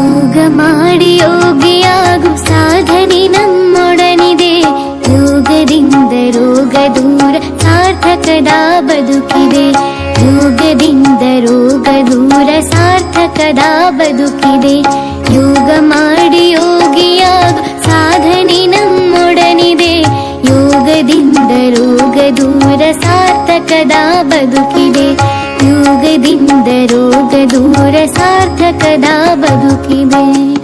ಯೋಗ ಮಾಡಿ ಯೋಗಿಯಾಗು ಸಾಧನೆ ನಮ್ಮೊಡನಿದೆ. ಯೋಗದಿಂದ ರೋಗ ದೂರ ಸಾರ್ಥಕದ ಬದುಕಿದೆ. ಯೋಗದಿಂದ ರೋಗ ದೂರ ಸಾರ್ಥಕದ ಬದುಕಿದೆ. ಯೋಗ ಮಾಡಿ ಯೋಗಿಯಾಗು ಸಾಧನೆ ನಮ್ಮೊಡನಿದೆ. ಯೋಗದಿಂದ ರೋಗ ದೂರ ಸಾರ್ಥಕದ ಬದುಕಿದೆ. ಯೋಗದಿಂದ ರೋಗ ದೂರ ಸಾರ್ಥಕದ ಬದುಕಿದೆ.